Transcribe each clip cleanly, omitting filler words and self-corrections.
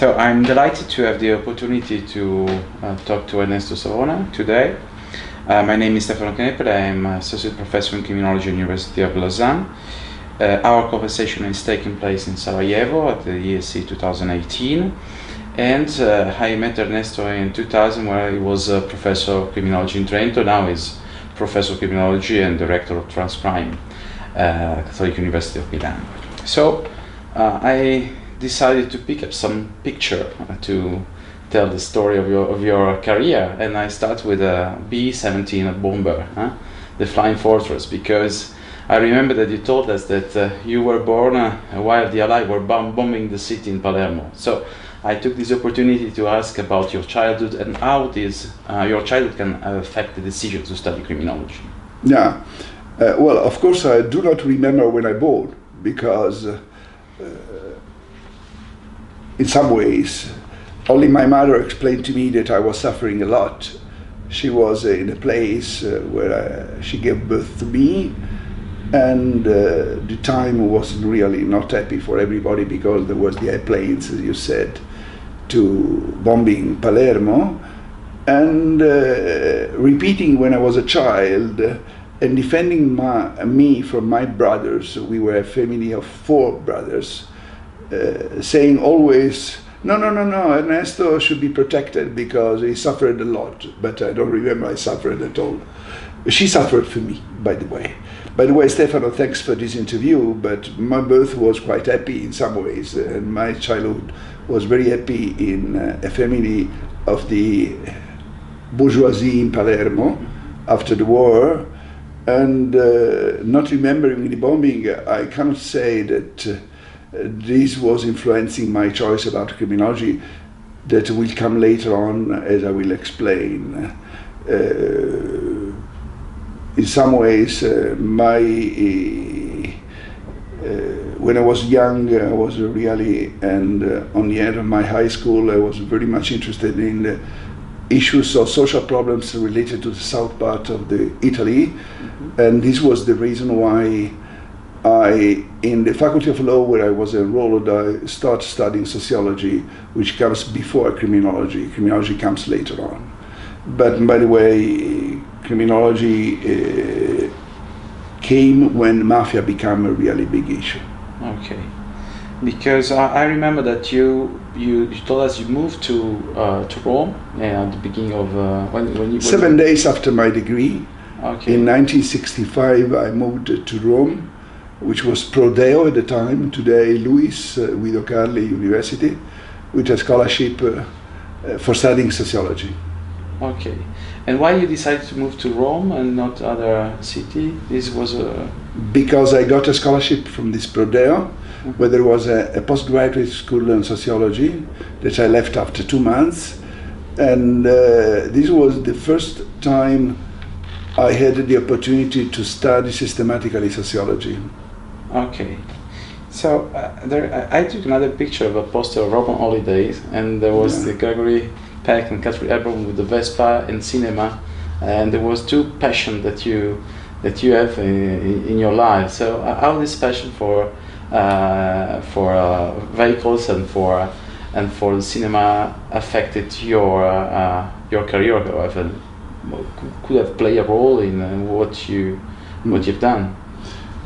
So I'm delighted to have the opportunity to talk to Ernesto Savona today. My name is Stefano Canepere. I'm Associate Professor in Criminology at the University of Lausanne. Our conversation is taking place in Sarajevo at the ESC 2018. And I met Ernesto in 2000 where he was a Professor of Criminology in Trento. Now he's Professor of Criminology and Director of Transcrime at Catholic University of Milan. So I decided to pick up some picture to tell the story of your career, and I start with a B-17 bomber, the Flying Fortress, because I remember that you told us that you were born while the Allies were bombing the city in Palermo. So I took this opportunity to ask about your childhood and how this your childhood can affect the decision to study criminology. Yeah, well, of course I do not remember when I born, because in some ways only my mother explained to me that I was suffering a lot. She was in a place where she gave birth to me, and the time was really not happy for everybody because there was the airplanes, as you said, to bombing Palermo, and repeating when I was a child and defending me from my brothers. We were a family of 4 brothers, saying always, no, Ernesto should be protected because he suffered a lot. But I don't remember I suffered at all. She suffered for me, by the way. By the way, Stefano, thanks for this interview, but my birth was quite happy in some ways, and my childhood was very happy in a family of the bourgeoisie in Palermo after the war. And not remembering the bombing, I cannot say that this was influencing my choice about criminology. That will come later on, as I will explain. In some ways, when I was young, I was really, and on the end of my high school, I was very much interested in the issues of social problems related to the south part of Italy. And this was the reason why in the Faculty of Law where I was enrolled, I started studying sociology, which comes before criminology. Criminology comes later on. But by the way, criminology came when mafia became a really big issue. Okay, because I remember that you told us you moved to Rome at the beginning of when you 7 days after my degree. Okay. In 1965, I moved to Rome, which was Pro Deo at the time. Today, Luis Guido Carli University, with a scholarship for studying sociology. Okay, and why you decided to move to Rome and not other city? This was because I got a scholarship from this Pro Deo, where there was a postgraduate school in sociology that I left after 2 months, and this was the first time I had the opportunity to study systematically sociology. Okay, so I took another picture of a poster of Roman holidays, and there was the Gregory Peck and Catherine Hepburn with the Vespa and cinema, and there was 2 passions that you have in your life. So how this passion for vehicles and for the cinema affected your career? Could have played a role in what you've done?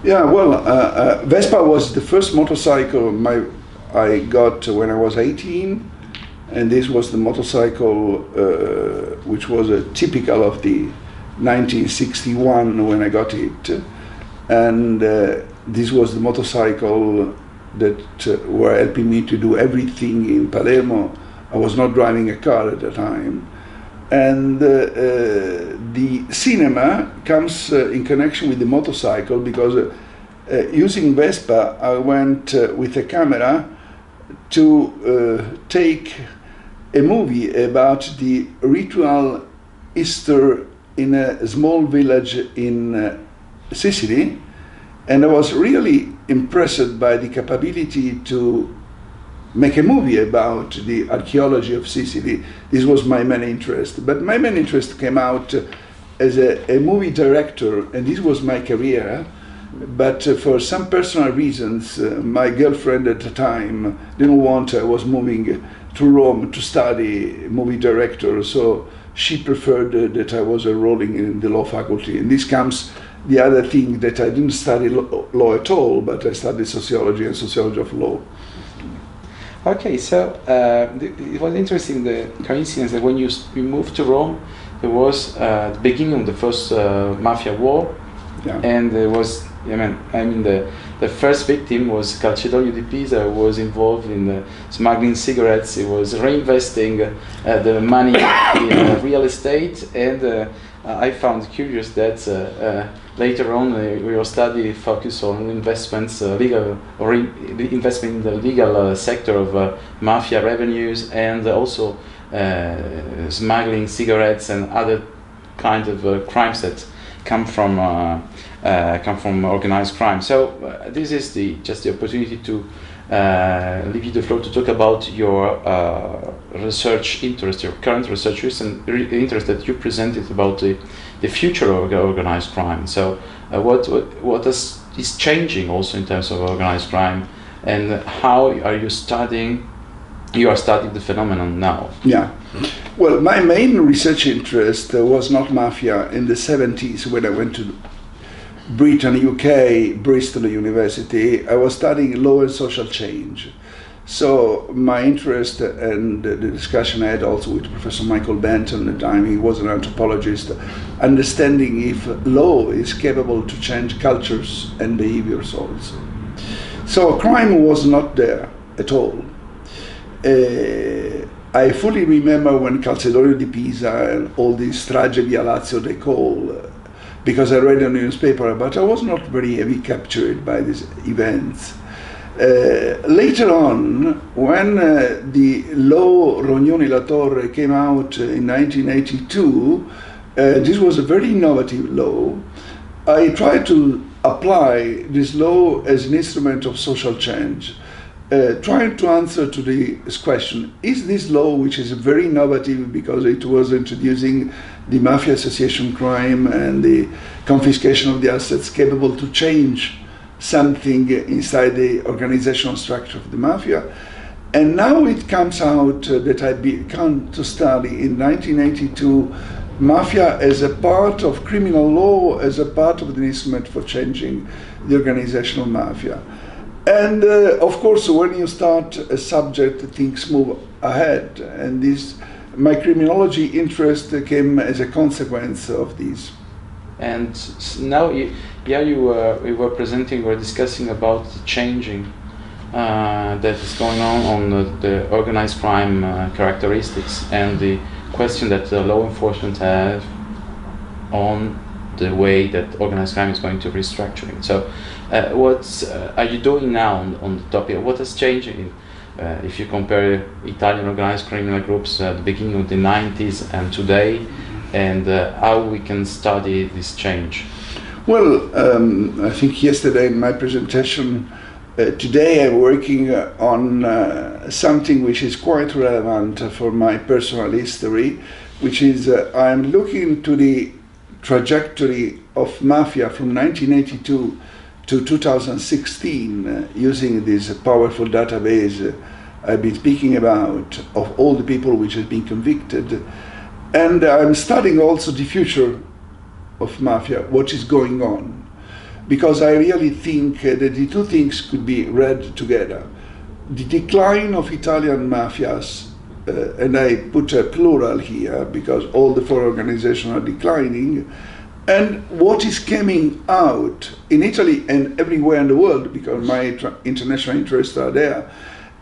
Yeah, well, Vespa was the first motorcycle I got when I was 18, and this was the motorcycle which was typical of the 1961 when I got it, and this was the motorcycle that were helping me to do everything in Palermo. I was not driving a car at the time. And the cinema comes in connection with the motorcycle because using Vespa, I went with a camera to take a movie about the ritual Easter in a small village in Sicily, and I was really impressed by the capability to make a movie about the archaeology of Sicily. This was my main interest. But my main interest came out as a movie director, and this was my career. But for some personal reasons, my girlfriend at the time didn't want, I was moving to Rome to study movie director, so she preferred that I was enrolling in the law faculty. And this comes the other thing, that I didn't study law at all, but I studied sociology and sociology of law. Okay, so it was interesting, the coincidence that when you moved to Rome, there was the beginning of the first mafia war, Yeah. and there was, the first victim was Calcedonia di Pisa, who was involved in smuggling cigarettes. He was reinvesting the money in real estate, and I found curious that later on your study focused on investments, investment in the legal sector of mafia revenues, and also smuggling cigarettes and other kinds of crimes that come from organized crime. So this is just the opportunity to leave you the floor to talk about your research interest, your current research interest that you presented about the future of organized crime. So what is changing also in terms of organized crime, and how are you studying? You are studying the phenomenon now. Yeah. Well, my main research interest was not mafia in the 70s when I went to Britain, UK, Bristol University. I was studying law and social change. So my interest and the discussion I had also with Professor Michael Benton at the time, he was an anthropologist, understanding if law is capable to change cultures and behaviors also. So crime was not there at all. I fully remember when Calcedonia di Pisa and all these tragedy Lazio they call, because I read in the newspaper, but I was not very heavily captured by these events. Later on, when the law Rognoni La Torre came out in 1982, this was a very innovative law. I tried to apply this law as an instrument of social change. Trying to answer to this question, is this law, which is very innovative because it was introducing the mafia association crime and the confiscation of the assets, capable to change something inside the organizational structure of the mafia? And now it comes out that I began to study in 1982 mafia as a part of criminal law, as a part of the instrument for changing the organizational mafia. And of course, when you start a subject, things move ahead, and my criminology interest came as a consequence of this. And now, we were presenting, we were discussing about the changing that is going on the organized crime characteristics, and the question that the law enforcement have on the way that organized crime is going to restructuring. So what are you doing now on the topic? What has changed if you compare Italian organized criminal groups at the beginning of the 90s and today, and how we can study this change? Well, I think yesterday in my presentation, today I'm working on something which is quite relevant for my personal history, which is I'm looking to the trajectory of mafia from 1982 to 2016 using this powerful database I've been speaking about of all the people which have been convicted. And I'm studying also the future of mafia, what is going on, because I really think that the two things could be read together. The decline of Italian mafias, and I put a plural here because all the four organizations are declining, and what is coming out in Italy and everywhere in the world, because my international interests are there.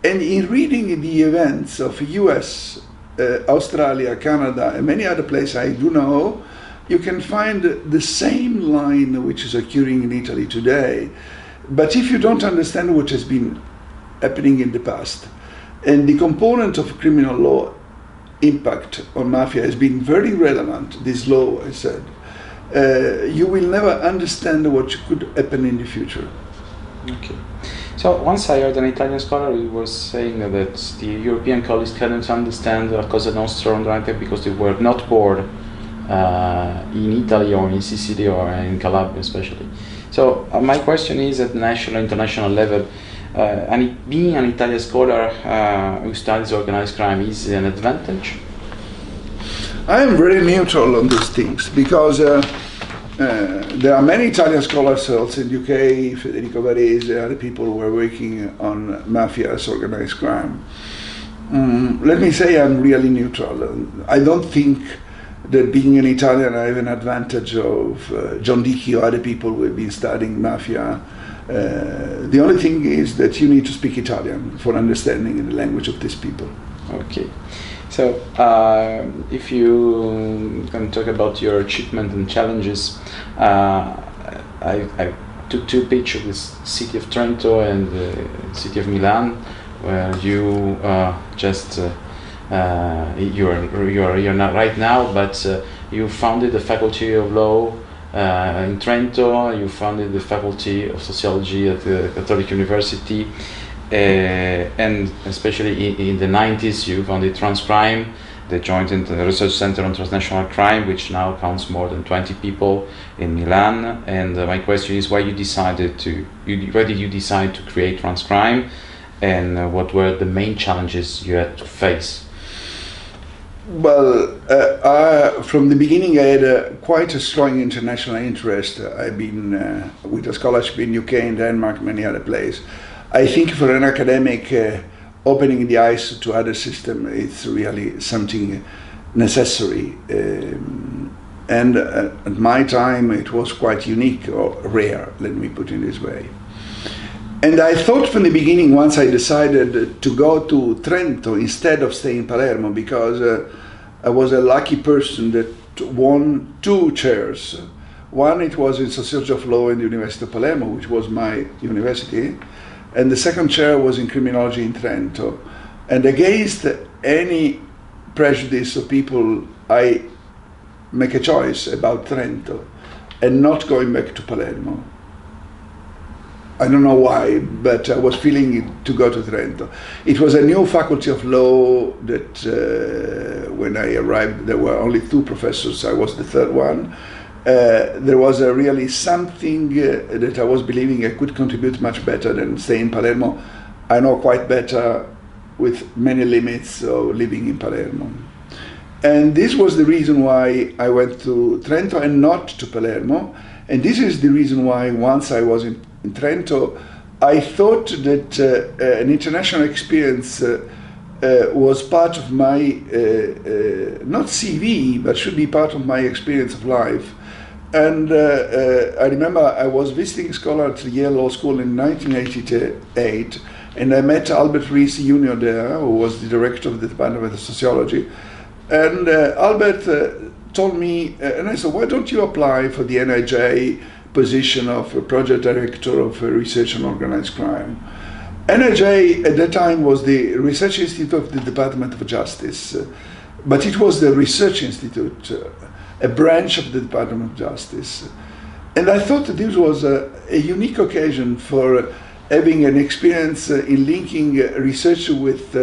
And in reading the events of US, Australia, Canada, and many other places I do know, you can find the same line which is occurring in Italy today. But if you don't understand what has been happening in the past, and the component of criminal law impact on mafia has been very relevant, this law, I said, you will never understand what could happen in the future. Okay. So once I heard an Italian scholar who was saying that the European colleagues cannot understand Cosa Nostra because they were not born in Italy or in Sicily or in Calabria especially. So my question is, at national, international level, being an Italian scholar who studies organized crime is an advantage? I am very neutral on these things because there are many Italian scholars also in the UK, Federico Varese, other people who are working on mafia's organized crime. Let me say I'm really neutral. I don't think that being an Italian I have an advantage of John Dickey or other people who have been studying mafia. The only thing is that you need to speak Italian for understanding the language of these people. Okay. So, if you can talk about your achievement and challenges, I took two pictures of the city of Trento and the city of Milan, where you you're not right now, but you founded the Faculty of Law in Trento. You founded the Faculty of Sociology at the Catholic University. And especially in the 90s, you founded Transcrime, the joint research center on transnational crime, which now counts more than 20 people in Milan. And my question is, why did you decide to create Transcrime, and what were the main challenges you had to face? Well, from the beginning I had quite a strong international interest. I've been with a scholarship in UK and Denmark, many other places. I think for an academic, opening the eyes to other systems is really something necessary. And at my time it was quite unique or rare, let me put it this way. And I thought from the beginning, once I decided to go to Trento instead of staying in Palermo, because I was a lucky person that won two chairs. One, it was in Sociology of Law in the University of Palermo, which was my university. And the second chair was in criminology in Trento. And against any prejudice of people, I make a choice about Trento and not going back to Palermo. I don't know why, but I was feeling to go to Trento. It was a new faculty of law that when I arrived, there were only two professors. I was the third one. There was really something that I was believing I could contribute much better than staying in Palermo. I know quite better with many limits of living in Palermo. And this was the reason why I went to Trento and not to Palermo. And this is the reason why once I was in Trento, I thought that an international experience was part of my, not CV, but should be part of my experience of life. And I remember I was visiting scholar at Yale Law School in 1988, and I met Albert Rees Jr. there, who was the director of the Department of Sociology. And Albert told me, Ernesto, why don't you apply for the NIJ position of a project director of research on organized crime? NIJ at that time was the Research Institute of the Department of Justice, but it was the Research Institute, a branch of the Department of Justice. And I thought that this was a unique occasion for having an experience in linking research with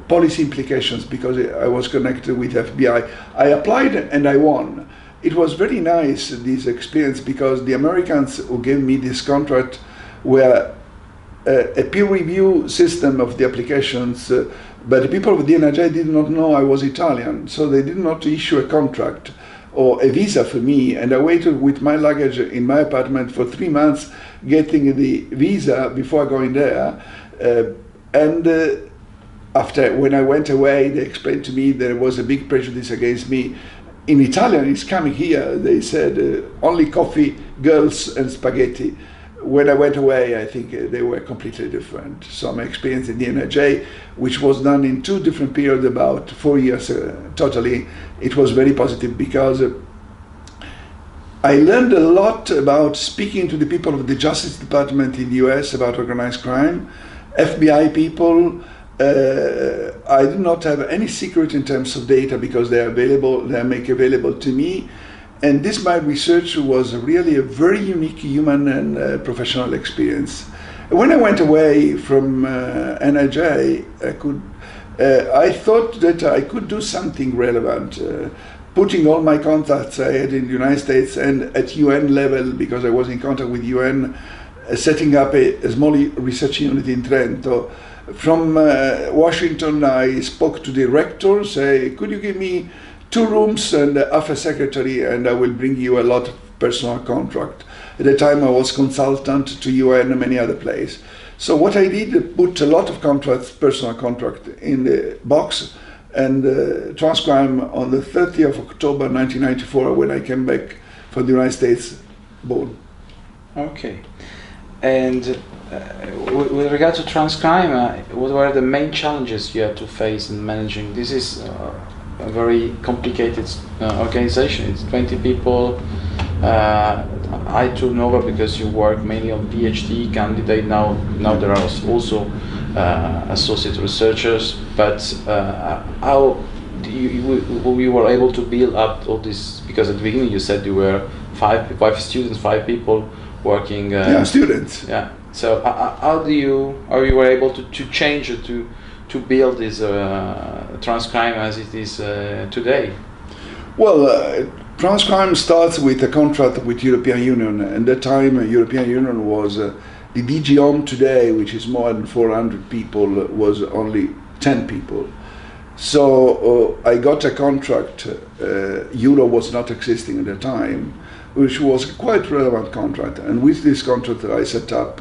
policy implications, because I was connected with FBI. I applied and I won. It was very nice, this experience, because the Americans who gave me this contract were a peer review system of the applications, but the people of the NIJ did not know I was Italian, so they did not issue a contract or a visa for me, and I waited with my luggage in my apartment for 3 months getting the visa before going there. After, when I went away, they explained to me there was a big prejudice against me. In Italian, it's coming here, they said, only coffee, girls, and spaghetti. When I went away, I think they were completely different. So my experience in the NIJ, which was done in 2 different periods, about 4 years totally, it was very positive, because I learned a lot about speaking to the people of the Justice Department in the US about organized crime, FBI people. I do not have any secret in terms of data, because they are available, they are made available to me. And this, my research, was really a very unique human and professional experience. When I went away from NIJ, I thought that I could do something relevant, putting all my contacts I had in the United States and at UN level, because I was in contact with UN, setting up a small research unit in Trento. From Washington, I spoke to the rector, say, could you give me 2 rooms and half a secretary, and I will bring you a lot of personal contract. At the time I was consultant to UN and many other places. So what I did, put a lot of contracts, personal contract in the box, and Transcrime on the 30th of October 1994, when I came back from the United States, born. Okay. And with regard to Transcrime, what were the main challenges you had to face in managing? This is a very complicated organization. It's 20 people. I took over because you work mainly on PhD candidate. Now there are also associate researchers. But how you were able to build up all this? Because at the beginning you said you were five students, 5 people working. Students. Yeah. So how you were able to change it to build this Transcrime as it is today? Well, Transcrime starts with a contract with European Union. At that time, European Union was the DG Home today, which is more than 400 people, was only 10 people. So I got a contract. Euro was not existing at the time, which was a quite relevant contract. And with this contract, I set up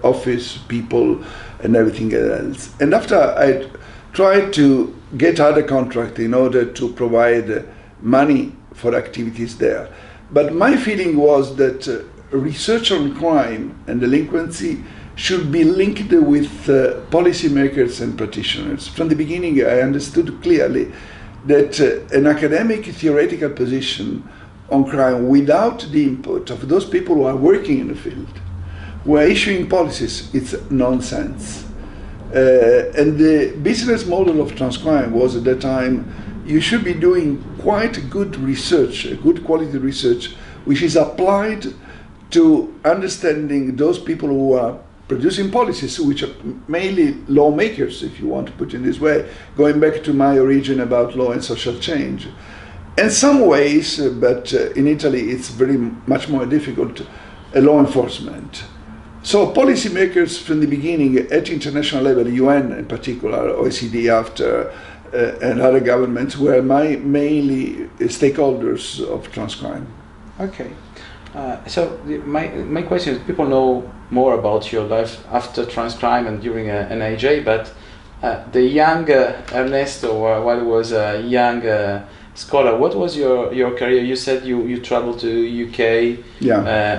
office, people, and everything else. And after I tried to get other contract in order to provide money for activities there. But my feeling was that research on crime and delinquency should be linked with policymakers and practitioners. From the beginning, I understood clearly that an academic theoretical position on crime without the input of those people who are working in the field, who are issuing policies, it's nonsense. And the business model of Transcrime was at that time, you should be doing quite good research, good quality research, which is applied to understanding those people who are producing policies, which are mainly lawmakers, if you want to put it in this way, going back to my origin about law and social change. In some ways, but in Italy it's very much more difficult, law enforcement. So policymakers from the beginning at international level, UN in particular, OECD after, and other governments were mainly stakeholders of Transcrime. Okay. So my question is, people know more about your life after Transcrime and during an AJ, but the young Ernesto, while he was a young scholar, what was your career? You said you traveled to UK,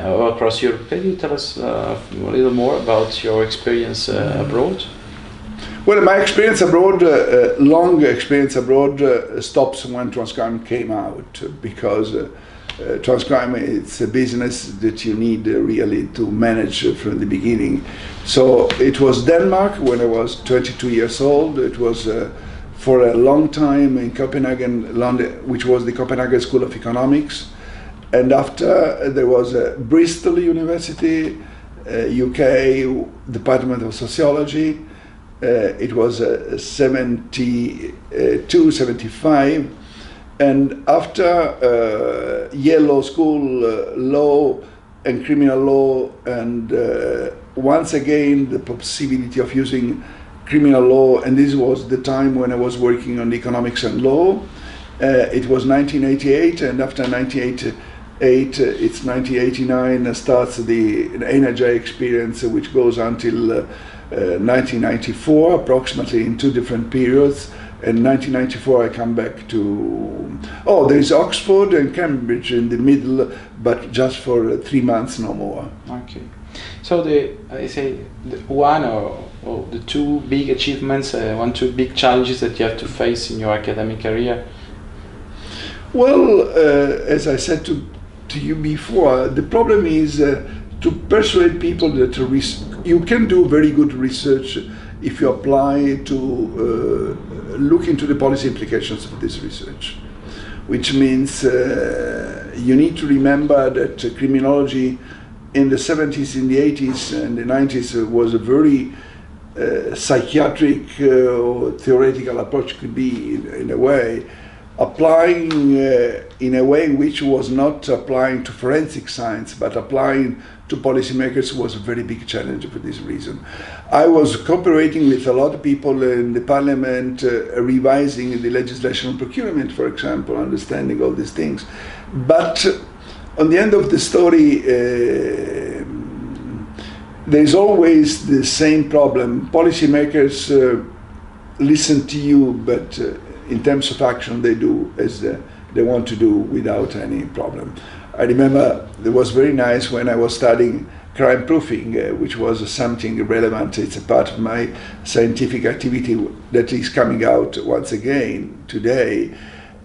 or across Europe. Can you tell us a little more about your experience abroad? Well, my experience abroad, long experience abroad, stops when Transcrime came out, because Transcrime, it's a business that you need really to manage from the beginning. So it was Denmark when I was 22 years old. It was for a long time in Copenhagen, London, which was the Copenhagen School of Economics. And after there was Bristol University, UK, Department of Sociology. It was 72, 75. And after Yale Law School, law and criminal law, and once again the possibility of using criminal law, and this was the time when I was working on economics and law. It was 1988, and after 1988, it's 1989, starts the NRJ experience, which goes until 1994, approximately in 2 different periods. In 1994 I come back to, there is Oxford and Cambridge in the middle, but just for 3 months, no more. Okay. So one or the 2 big achievements, 2 big challenges that you have to face in your academic career? Well, as I said to you before, the problem is to persuade people that you can do very good research if you apply to look into the policy implications of this research, which means you need to remember that criminology in the 70s, in the 80s and the 90s was a very psychiatric or theoretical approach, could be in a way, applying in a way which was not applying to forensic science, but applying to policymakers was a very big challenge for this reason. I was cooperating with a lot of people in the parliament, revising the legislation on procurement, for example, understanding all these things. But on the end of the story, there is always the same problem. Policymakers listen to you, but in terms of action, they do as they want to do without any problem. I remember it was very nice when I was studying crime proofing, which was something relevant. It's a part of my scientific activity that is coming out once again today.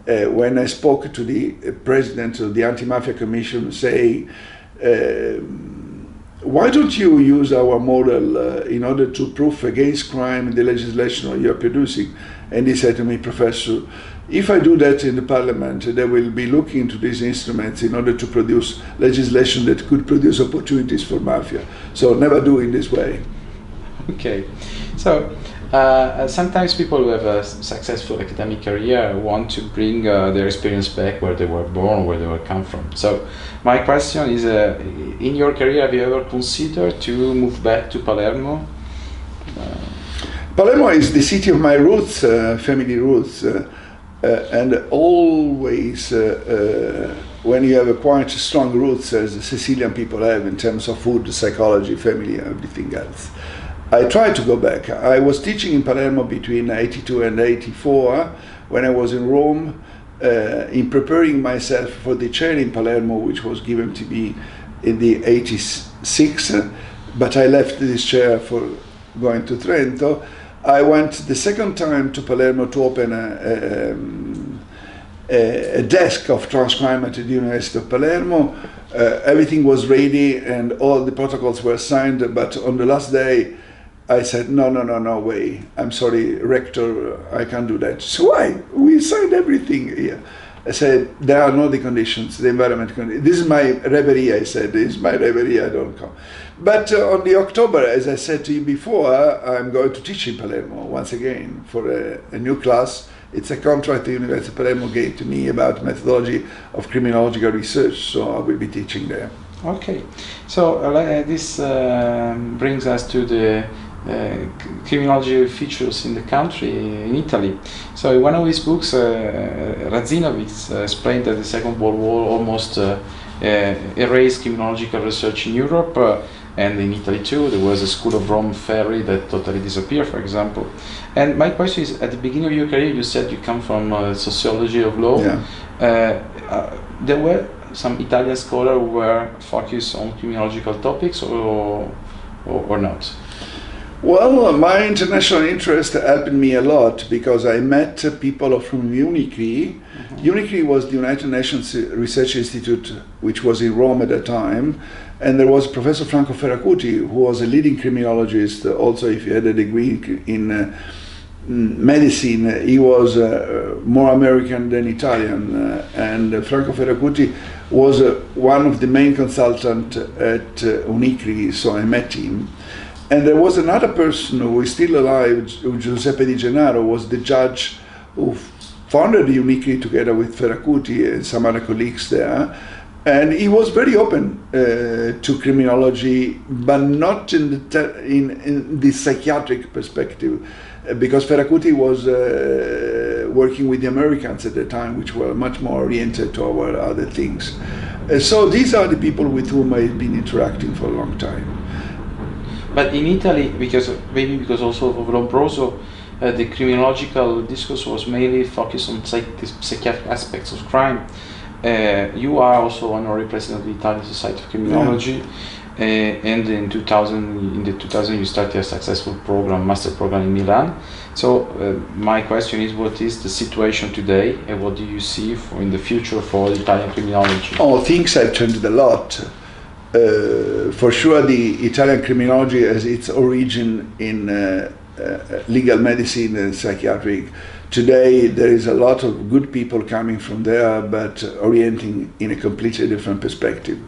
When I spoke to the president of the Anti-Mafia Commission, saying, why don't you use our model in order to proof against crime in the legislation you're producing? And he said to me, Professor, if I do that in the parliament, they will be looking into these instruments in order to produce legislation that could produce opportunities for mafia. So never do it this way. Okay. So sometimes people who have a successful academic career want to bring their experience back where they were born, where they were come from. So my question is, in your career, have you ever considered to move back to Palermo? Palermo is the city of my roots, family roots, and always when you have a quite strong roots, as the Sicilian people have in terms of food, psychology, family, and everything else, I tried to go back. I was teaching in Palermo between 82 and 84 when I was in Rome, in preparing myself for the chair in Palermo, which was given to me in the 86, but I left this chair for going to Trento. I went the second time to Palermo to open a desk of transcrime at the University of Palermo. Everything was ready and all the protocols were signed, but on the last day I said, no way, I'm sorry, Rector, I can't do that. So why? We signed everything here. I said, there are no the conditions, the environment conditions. This is my reverie, I said, this is my reverie, I don't come. But on the October, as I said to you before, I'm going to teach in Palermo once again for a new class. It's a contract the University of Palermo gave to me about methodology of criminological research, so I will be teaching there. Okay, so this brings us to the criminology features in the country, in Italy. So in one of his books, Radzinovich explained that the Second World War almost erased criminological research in Europe, and in Italy too. There was a School of Rome Ferry that totally disappeared, for example. And my question is, at the beginning of your career, you said you come from sociology of law. Yeah. There were some Italian scholars who were focused on criminological topics, or not? Well, my international interest helped me a lot because I met people from UNICRI. UNICRI was the United Nations Research Institute, which was in Rome at that time. And there was Professor Franco Ferracuti, who was a leading criminologist. Also, if he had a degree in medicine, he was more American than Italian. And Franco Ferracuti was one of the main consultants at UNICRI, so I met him. And there was another person who is still alive, Giuseppe Di Gennaro, was the judge who founded UNICRI together with Ferracuti and some other colleagues there. And he was very open to criminology, but not in the psychiatric perspective, because Ferracuti was working with the Americans at the time, which were much more oriented to our other things. So these are the people with whom I've been interacting for a long time. But in Italy, because also of Lombroso, the criminological discourse was mainly focused on the psychiatric aspects of crime. You are also honorary president of the Italian Society of Criminology, and in 2000 you started a successful master program in Milan. So my question is, what is the situation today, and what do you see in the future for Italian criminology? Oh, things have changed a lot. For sure, the Italian criminology has its origin in legal medicine and psychiatric. Today, there is a lot of good people coming from there, but orienting in a completely different perspective.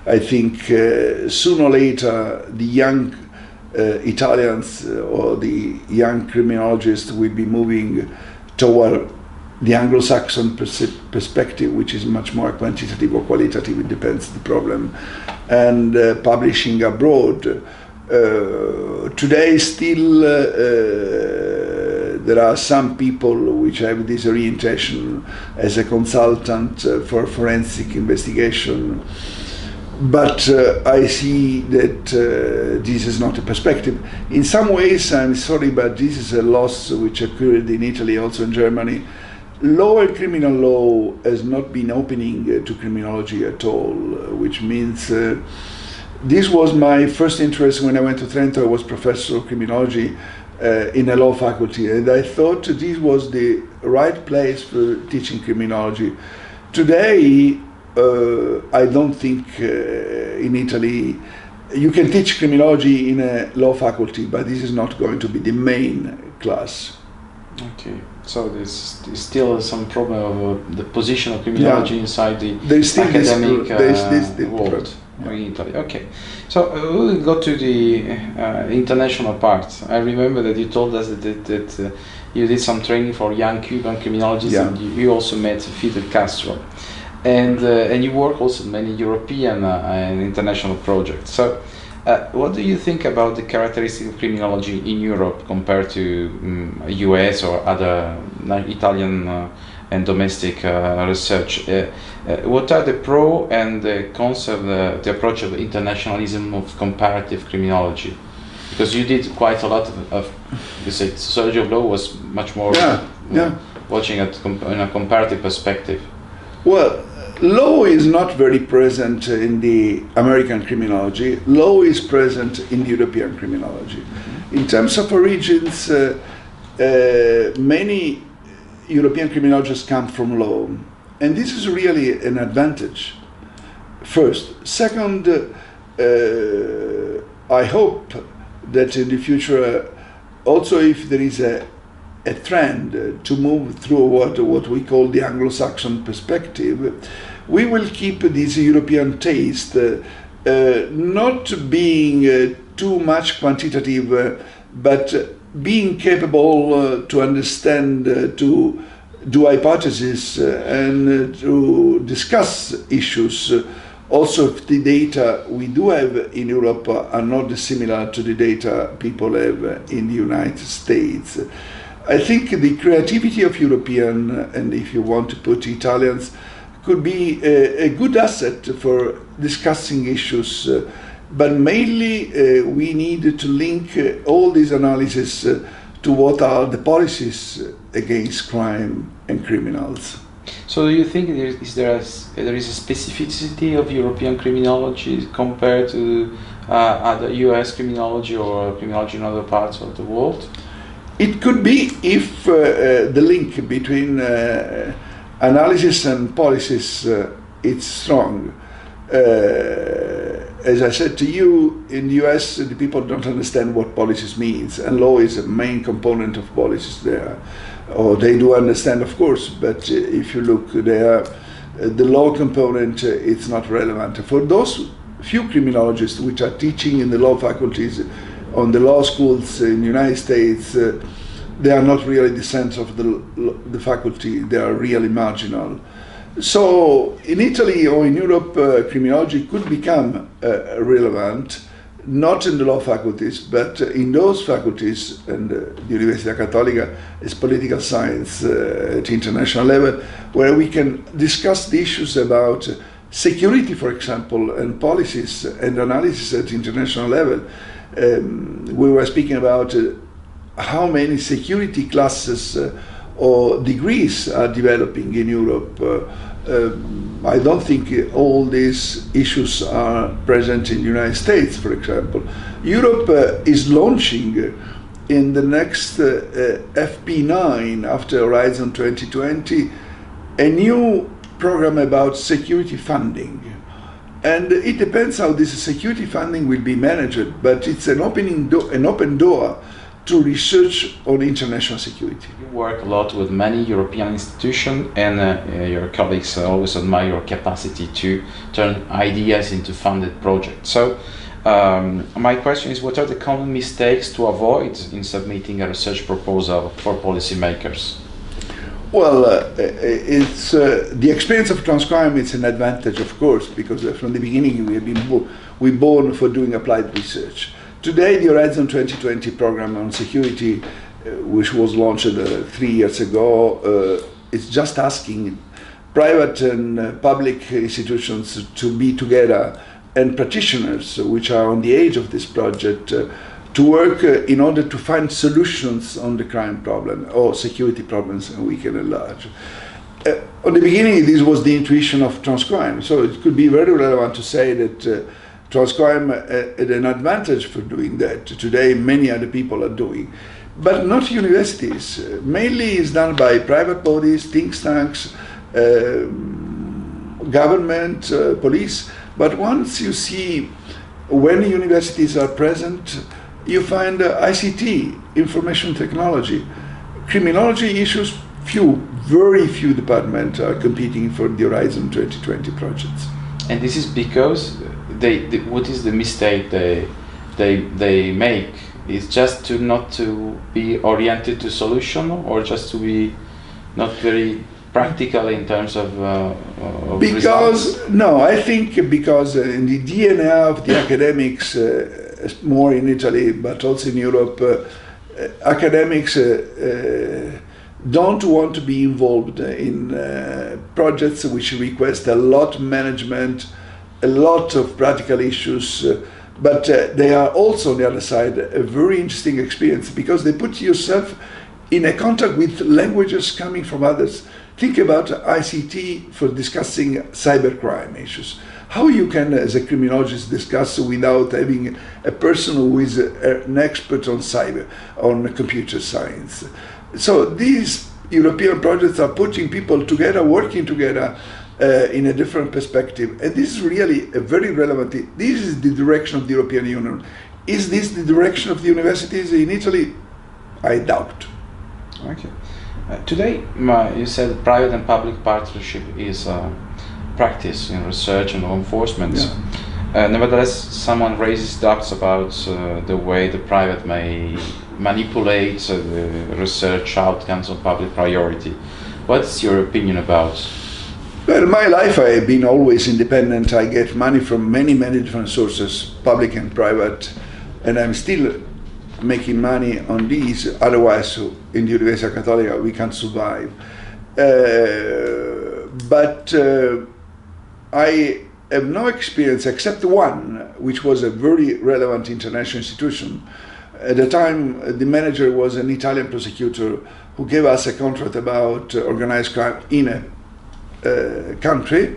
I think sooner or later, the young Italians or the young criminologists will be moving toward the Anglo-Saxon perspective, which is much more quantitative or qualitative, it depends the problem, and publishing abroad. Today still there are some people which have this orientation as a consultant for forensic investigation, but I see that this is not a perspective. In some ways, I'm sorry, but this is a loss which occurred in Italy, also in Germany. Law and criminal law has not been opening to criminology at all, which means this was my first interest when I went to Trento. I was professor of criminology in a law faculty, and I thought this was the right place for teaching criminology. Today, I don't think in Italy you can teach criminology in a law faculty, but this is not going to be the main class. Okay, so there's still some problem of the position of criminology inside the academic world in Italy. Okay, so we'll go to the international part. I remember that you told us that you did some training for young Cuban criminologists, and you also met Fidel Castro, and you work also in many European and international projects. So what do you think about the characteristics of criminology in Europe compared to US or other Italian and domestic research? What are the pro and the concept, the approach of internationalism of comparative criminology? Because you did quite a lot of you said sociology of law was much more watching it in a comparative perspective. Well, law is not very present in the American criminology. Law is present in European criminology. In terms of origins, many European criminologists come from law, and this is really an advantage. First. Second, I hope that in the future, also if there is a trend to move through what we call the Anglo-Saxon perspective, we will keep this European taste, not being too much quantitative, but being capable to understand, to do hypotheses, and to discuss issues. Also, if the data we do have in Europe are not dissimilar to the data people have in the United States. I think the creativity of European, and if you want to put Italians, could be a good asset for discussing issues, but mainly we need to link all these analyses to what are the policies against crime and criminals. So do you think there is a specificity of European criminology compared to other US criminology or criminology in other parts of the world? It could be if the link between analysis and policies is strong. As I said to you, in the US, the people don't understand what policies means, and law is a main component of policies there. Or they do understand, of course, but if you look there, the law component, it's not relevant. For those few criminologists which are teaching in the law faculties, on the law schools in the United States, they are not really the center of the faculty, they are really marginal. So in Italy or in Europe, criminology could become relevant, not in the law faculties, but in those faculties, and the Università Cattolica is political science at international level, where we can discuss the issues about security, for example, and policies and analysis at international level. We were speaking about how many security classes or degrees are developing in Europe. I don't think all these issues are present in the United States, for example. Europe is launching in the next FP9, after Horizon 2020, a new program about security funding. And it depends how this security funding will be managed, but it's an open door to research on international security. You work a lot with many European institutions, and your colleagues always admire your capacity to turn ideas into funded projects. So my question is, what are the common mistakes to avoid in submitting a research proposal for policymakers? Well, it's the experience of Transcrime. It's an advantage, of course, because from the beginning we have been we born for doing applied research. Today, the Horizon 2020 program on security, which was launched 3 years ago, is just asking private and public institutions to be together, and practitioners, which are on the edge of this project, to work in order to find solutions on the crime problem or security problems, and we can enlarge. On the beginning, this was the intuition of Transcrime, so it could be very relevant to say that Transcrime had an advantage for doing that. Today, many other people are doing, but not universities. Mainly is done by private bodies, think tanks, government, police. But once you see when universities are present, you find ICT, information technology. Criminology issues, very few departments are competing for the Horizon 2020 projects. And this is because what is the mistake they make? Is just to not to be oriented to solution, or just to be not very practical in terms of results? No, I think because in the DNA of the academics, more in Italy but also in Europe, academics don't want to be involved in projects which request a lot of management, a lot of practical issues, but they are also on the other side a very interesting experience because they put yourself in a contact with languages coming from others. Think about ICT for discussing cybercrime issues. How you can, as a criminologist, discuss without having a person who is an expert on cyber, on computer science. So these European projects are putting people together, working together in a different perspective. And this is really a very relevant thing. This is the direction of the European Union. Is this the direction of the universities in Italy? I doubt. Okay. Today, you said private and public partnership is practice in research and law enforcement. Yeah. Nevertheless, someone raises doubts about the way the private may manipulate the research outcomes of public priority. What's your opinion about? Well, in my life I have been always independent. I get money from many different sources, public and private, and I'm still making money on these. Otherwise, in the Università Cattolica, we can't survive. But I have no experience except one, which was a very relevant international institution. At the time, the manager was an Italian prosecutor who gave us a contract about organized crime in a country,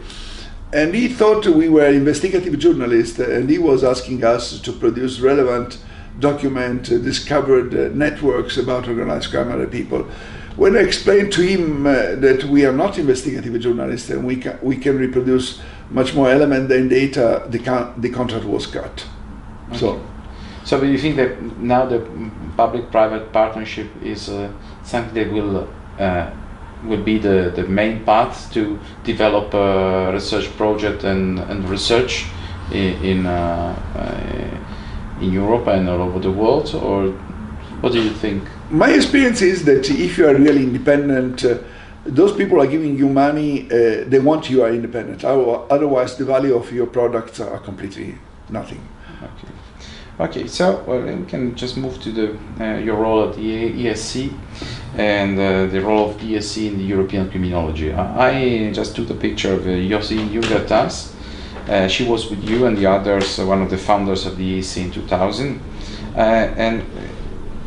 and he thought we were investigative journalists, and he was asking us to produce relevant document discovered networks about organized crime and other people. When I explained to him that we are not investigative journalists and we can reproduce much more element than data, the contract was cut. Okay. So do you think that now the public-private partnership is something that will be the main path to develop a research project and research in Europe and all over the world, or what do you think? My experience is that if you are really independent, those people are giving you money, they want you are independent. Otherwise, the value of your products are completely nothing. Okay, so we can just move to your role at the ESC and the role of ESC in the European criminology. I just took a picture of Josie Jungertas. She was with you and the others, one of the founders of the ESC in 2000. And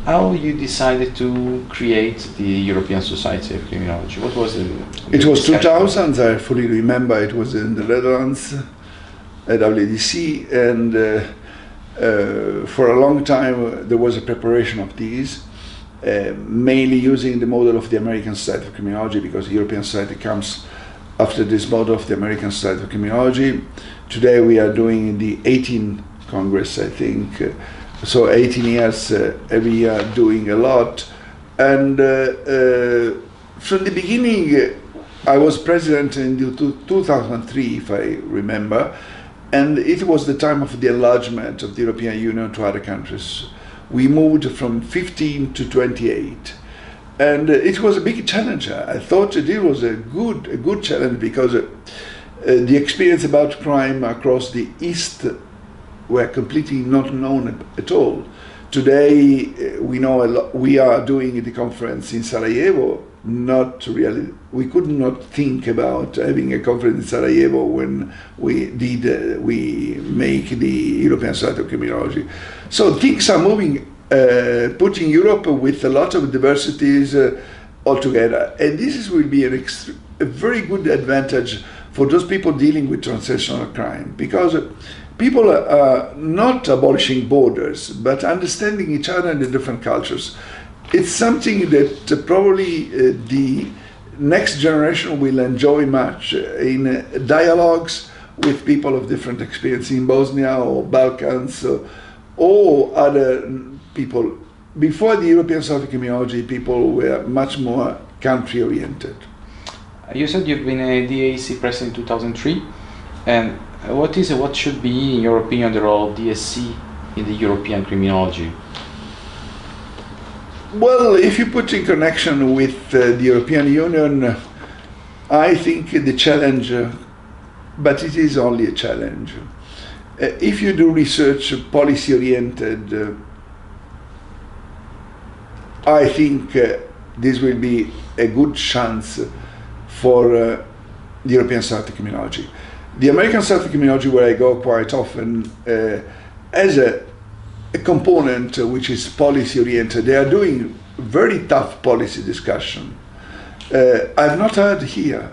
how you decided to create the European Society of Criminology? What was the It was 2000, I fully remember. It was in the Netherlands, at WDC, and for a long time there was a preparation of these, mainly using the model of the American Society of Criminology, because the European Society comes after this model of the American Society of Criminology. Today we are doing the 18th Congress, I think, so 18 years every year doing a lot. And from the beginning I was president in 2003, if I remember, and it was the time of the enlargement of the European Union to other countries. We moved from 15 to 28. And it was a big challenge. I thought it was a good challenge because the experience about crime across the East were completely not known at all. Today, we know a lot. We are doing the conference in Sarajevo. Not really. We could not think about having a conference in Sarajevo when we make the European Society of Criminology. So things are moving, putting Europe with a lot of diversities altogether, and will be a very good advantage for those people dealing with transnational crime, because people are not abolishing borders, but understanding each other in the different cultures. It's something that probably the next generation will enjoy much in dialogues with people of different experience in Bosnia or Balkans or other people. Before the European Society of Criminology, people were much more country-oriented. You said you've been a DAC president in 2003, and what should be, in your opinion, the role of DSC in the European criminology? Well, if you put in connection with the European Union, I think the challenge, but it is only a challenge. If you do research policy-oriented, I think this will be a good chance for the European Society of Criminology. The American Society of Criminology, where I go quite often, has a component which is policy-oriented. They are doing very tough policy discussion. I've not heard here.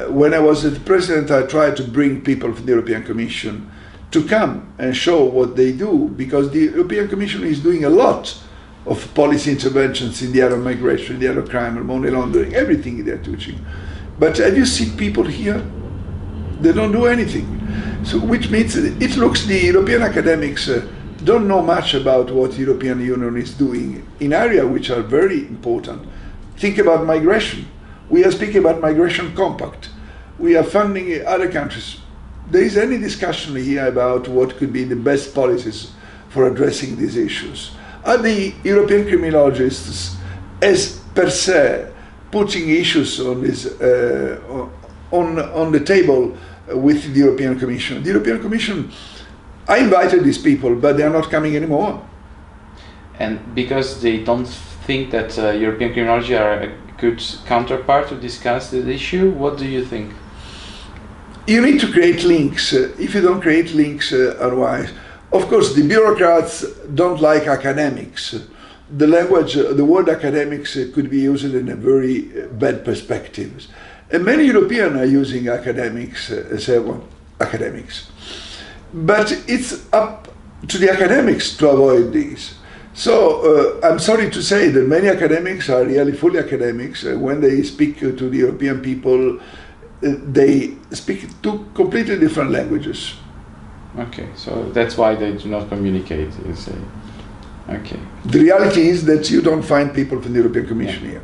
When I was the president, I tried to bring people from the European Commission to come and show what they do, because the European Commission is doing a lot of policy interventions in the area of migration, in the area of crime and money laundering, everything they're teaching. But have you seen people here? They don't do anything. So, which means it looks the European academics don't know much about what the European Union is doing in areas which are very important. Think about migration. We are speaking about migration compact. We are funding other countries. There is any discussion here about what could be the best policies for addressing these issues? Are the European criminologists, as per se, putting issues on this on the table with the European Commission? The European Commission, I invited these people, but they are not coming anymore. And because they don't think that European criminology are a good counterpart to discuss this issue, what do you think? You need to create links. If you don't create links, otherwise, of course, the bureaucrats don't like academics. The language, the word academics could be used in a very bad perspective. And many Europeans are using academics as academics. But it's up to the academics to avoid this. So I'm sorry to say that many academics are really fully academics. When they speak to the European people, they speak two completely different languages. Okay, so that's why they do not communicate, you say. Okay. The reality is that you don't find people from the European Commission here.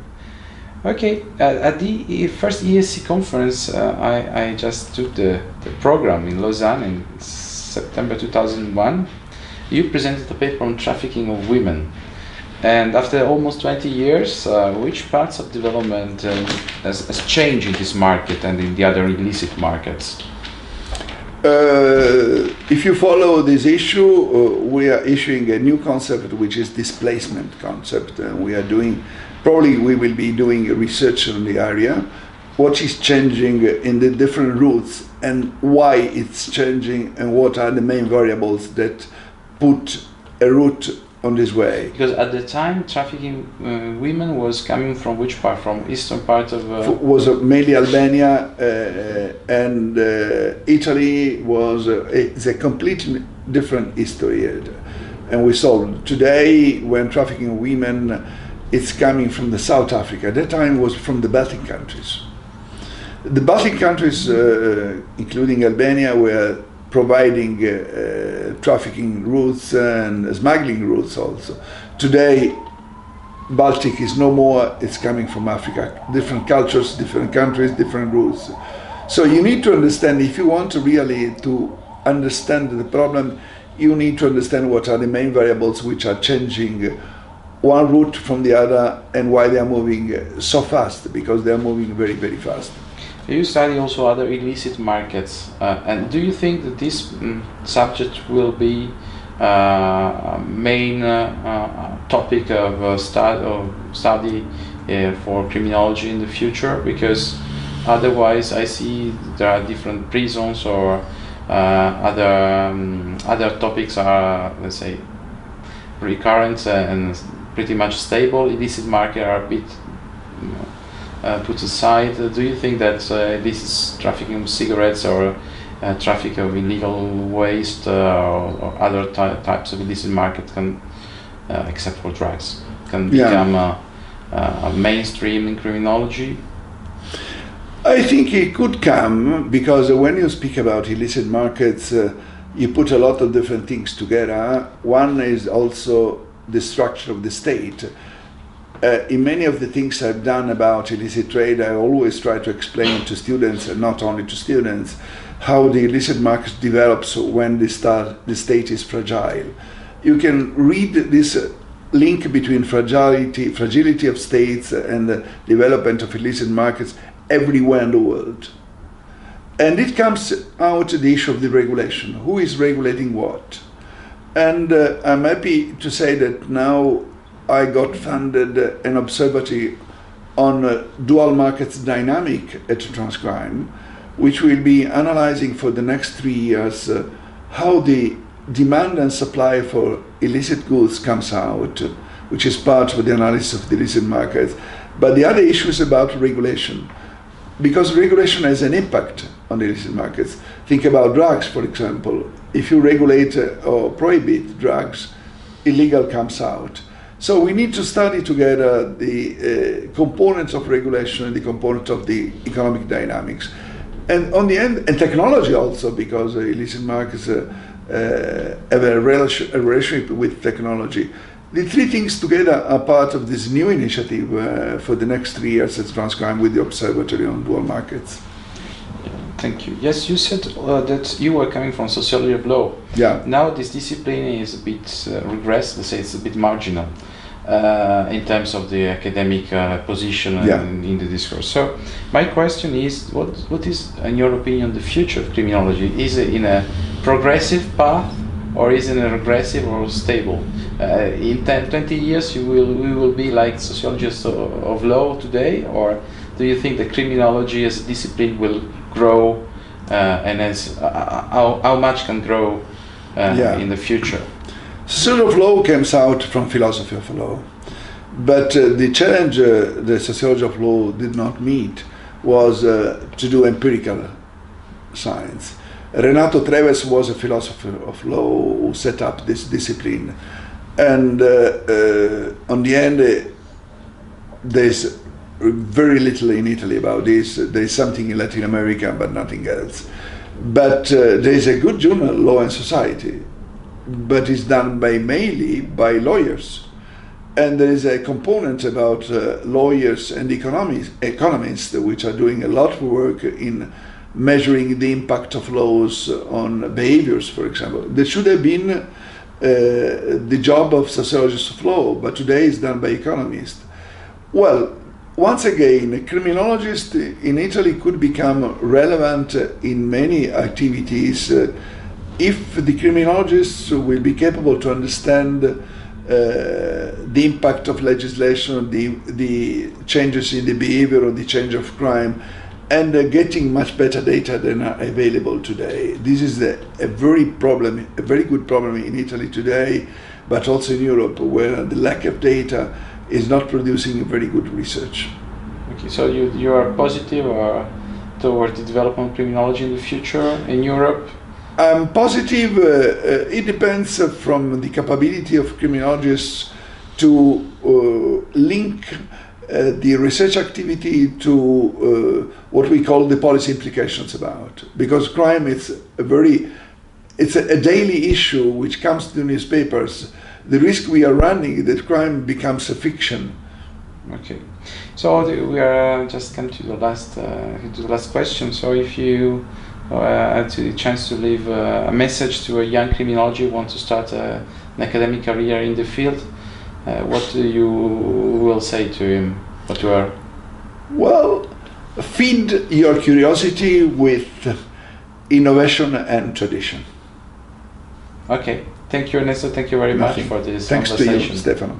Okay, at the first ESC conference, I just took the program in Lausanne in September 2001. You presented a paper on trafficking of women. And after almost 20 years, which parts of development has changed in this market and in the other illicit markets? If you follow this issue, we are issuing a new concept, which is displacement concept. We are doing, probably we will be doing research on the area, what is changing in the different routes and why it's changing and what are the main variables that put a route on this way. Because at the time, trafficking women was coming from which part? From eastern part of... was mainly Albania and Italy was it's a completely different history. And we saw today when trafficking women, it's coming from the South Africa. At that time it was from the Baltic countries. The Baltic countries, including Albania, were providing trafficking routes and smuggling routes also. Today, Baltic is no more, it's coming from Africa. Different cultures, different countries, different routes. So you need to understand, if you want to really to understand the problem, you need to understand what are the main variables which are changing one route from the other and why they are moving so fast, because they are moving very, very fast. You study also other illicit markets, and do you think that this subject will be a main topic of study for criminology in the future? Because otherwise, I see there are different prisons or other topics are, let's say, recurrent and pretty much stable. Illicit market are a bit put aside. Do you think that this is trafficking of cigarettes or traffic of illegal waste or other types of illicit market can, except for drugs, can become a mainstream in criminology? I think it could come, because when you speak about illicit markets, you put a lot of different things together. One is also the structure of the state. In many of the things I've done about illicit trade, I always try to explain to students, and not only to students, how the illicit market develops when the state is fragile. You can read this link between fragility of states and the development of illicit markets everywhere in the world. And it comes out the issue of the regulation. Who is regulating what? And I'm happy to say that now I got funded an observatory on dual markets dynamic at Transcrime, which will be analyzing for the next 3 years how the demand and supply for illicit goods comes out, which is part of the analysis of the illicit markets. But the other issue is about regulation, because regulation has an impact on the illicit markets. Think about drugs, for example. If you regulate or prohibit drugs, illegal comes out. So we need to study together the components of regulation and the components of the economic dynamics. And on the end, and technology also, because illicit markets have a relationship with technology. The three things together are part of this new initiative for the next 3 years at Transcrime with the Observatory on Dual Markets. Thank you. Yes, you said that you were coming from sociology of law. Yeah. Now this discipline is a bit regressed, let's say it's a bit marginal in terms of the academic position in the discourse. So my question is, what is, in your opinion, the future of criminology? Is it in a progressive path, or is it a regressive or stable? In 10, 20 years we will be like sociologists of law today, or do you think that criminology as a discipline will grow, and as how much can grow in the future? Sociology of law comes out from philosophy of law, but the challenge the sociology of law did not meet was to do empirical science. Renato Treves was a philosopher of law who set up this discipline, and on the end there's very little in Italy about this. There is something in Latin America, but nothing else. But there is a good journal, Law and Society, but it's done mainly by lawyers. And there is a component about lawyers and economists, which are doing a lot of work in measuring the impact of laws on behaviors, for example. That should have been the job of sociologists of law, but today it's done by economists. Well, once again, criminologists in Italy could become relevant in many activities if the criminologists will be capable to understand the impact of legislation, the changes in the behavior or the change of crime, and getting much better data than are available today. This is a very good problem in Italy today, but also in Europe, where the lack of data is not producing very good research. Okay, so you are positive toward the development of criminology in the future in Europe? I'm positive. It depends from the capability of criminologists to link the research activity to what we call the policy implications about. Because crime is it's a daily issue which comes to the newspapers. The risk we are running is that crime becomes a fiction. Okay, so we are just come to the last question. So if you had the chance to leave a message to a young criminologist who wants to start an academic career in the field, what you will say to him? What you are? Well, feed your curiosity with innovation and tradition. Okay. Thank you, Ernesto. Thank you very much for this Thanks conversation. to you, Stefano.